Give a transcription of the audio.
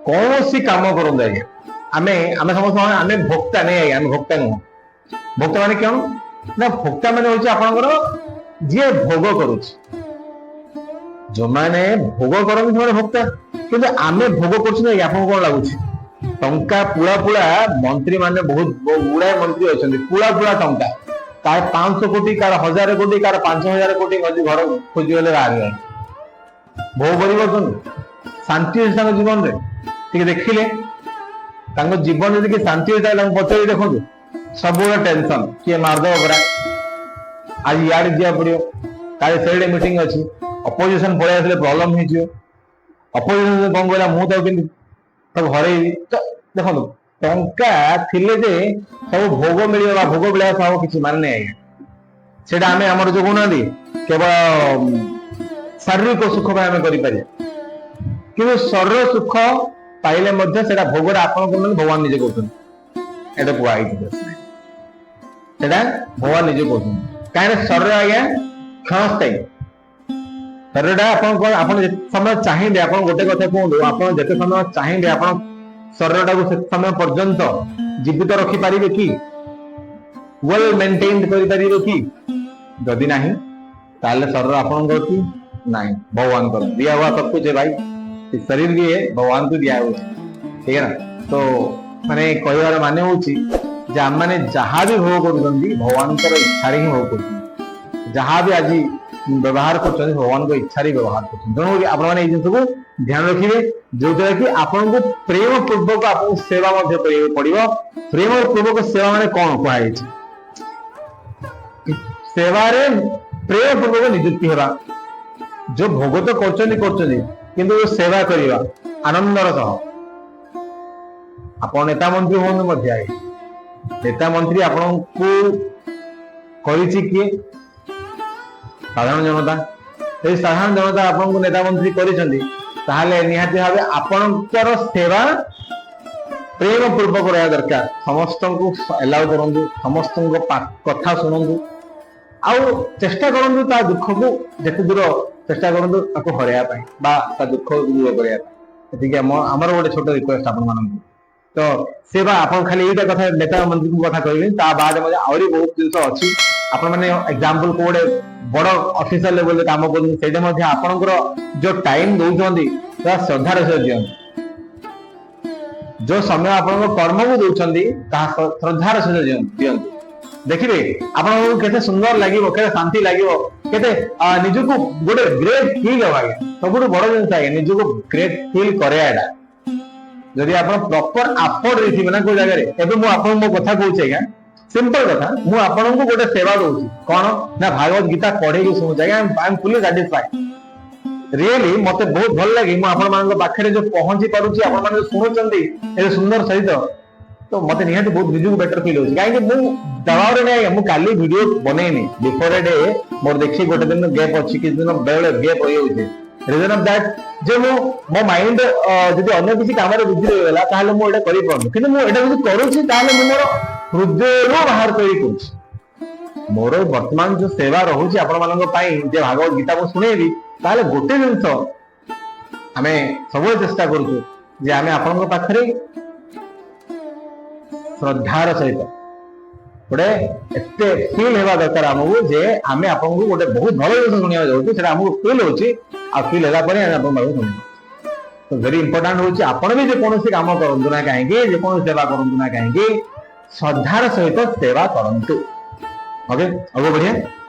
कौन सी काम करते आज्ञा आमे आमे समस्त आमे भोक्ता नहीं आज्ञा, आमे भोक्ता नुह। भोक्ता माने क्यों ना भोक्ता माने होची आपनकर जे भोग करूची, जो माने भोग करन से भोक्ता, किंतु आमे भोग करछु नहीं। आपन कोन लागुची टंका पुला पुला मंत्री माने बहुत गुड़ाए मंत्री अछंती, पुला पुला टंका कार 500 कोटी कार 1000 कोटी कार 5000 कोटी मजी घर खोजी गले बाहर गए भोग परिवर्तन शांति जीवन रे ठीक देखिले जीवन जदि शांति पचारि देखो सब टेंशन किए मारदेव परा आज इे जा पड़ो काले मीटिंग अच्छी अपोजिशन पड़े आसे प्रॉब्लम हो अपोजिशन कौन कहला मुझे सब हर देखो टंका थिले जे सब भोग मिल भोग मिले सब किसी मान नहीं आज्ञा से आम जो कहना केवल शारीरिक सुख आम कर कि शरीर सुख पाइले से भोग भगवान निजे कहते भगवान निजे कहते कहीं शरीर आज्ञा क्षणस्थायी शरीर आप समय चाहिए आप गोटे कथा कहूँ आप जिते समय चाहिए आप शरीर टाक से समय पर्यंत जीवित रखिपारे कि वेल मेंटेन करें कि जदि ना शरीर आपंकर कि ना भगवान कर दिया हुआ सब कुछ है भाई शरीर भी है भगवान को दिया हुआ ठीक है ना। तो माने कहवार माने होची जे आम माने जहाँ भी भोग कर भगवान इच्छा ही भोग कर जहाँ भी आज व्यवहार कर भगवान को इच्छा व्यवहार कर तेणु आपने जिन को ध्यान रखिए जो द्वारा कि आपन को प्रेम पूर्वक आप सेवा पड़ो। प्रेम पूर्वक सेवा माने कौन कहुई सेवारे प्रेम पूर्वक निजुक्ति होगा जो भोग तो किंतु सेवा करवा आनंदर सह आप नेता मंत्री हूँ नेता मंत्री आपन को किए साधारण जनता ये साधारण जनता आपन को नेता मंत्री कर निहाती भाव आपणकर सेवा प्रेम पूर्वक रहा दरकार समस्त को एलाउ करूँ समस्त कथा शुणु आउ चेष्टा करूँ दुख को जिते दूर चेष्टा करूँ हरैया दुख दूर करने आमर गोटे छोट रिक्वेस्ट आपण मानक तो सेवा आप खाली ये कथा नेता मंत्री को कथा कहबी बाद आहरी बहुत जिन अच्छी आपण मैंने एग्जांपल को गोटे बड़ ऑफिसर लेवल काम कर जो टाइम दौरान श्रद्धार सहित दिखाँ जो समय आप कर्म को दौरान श्रद्धार सहित दिखाँ देखिए आपको सुंदर लगे के शांति लगे के निजक गोटे ग्रेट फील हम आज्ञा सब बड़ जिन आज्ञा निजक ग्रेट फील करे जदि आप प्रॉपर आफर्ट देथिबे ना कोई जगह एबे मु आपन मो कथा कहूची आज्ञा सिंपल कथा मु आपन को गोटे सेवा दूची कोन ना भागवत गीता पढ़े के सुनु आज्ञा I am fully satisfied really मते बहुत भल लगे मु आपन मान पाखरे जो पहुंची पारुची आपन मान सुनुचंदी ए सुंदर सहित तो मते निहाती बहुत निजु बेटर फील होची काहे कि मु दबाव रे नै मु काली वीडियो बनेनी बिफोर ए डे मोर देखि गोटे दिन गैप अछि कि दिन बेले गैप होय होचे रीजन ऑफ दैट जे मो माइंड जदि अन्य किसी काम रे बिजी रहि गेला ताले मु एटा करि पड़नु किंतु मु एटा जदि करूची ताले मु मोर हृदय रो बाहर करि कुछ मोर वर्तमान जो सेवा रहुची आपण मानक पई जे भागवत गीता को सुनेबी ताले गोटे जिंस आमे सब चेष्टा करूछु जे आमे आपण पाखरे श्रद्धार सहित गोटे एते फील हेबा दरकार आमको जे आमे आपन को गोटे बहुत भल जिन सुनिया जाउछु सेटा हमको फील होची आ फील हेला परे आपन बाबू सुन तो वेरी इंपोर्टेंट होची आपन भी जे कोनोसी काम करंतु ना काहे जे कोन सेवा करंतु ना काहे श्रद्धार सहित सेवा करंतु ओके आगो बढ़िया।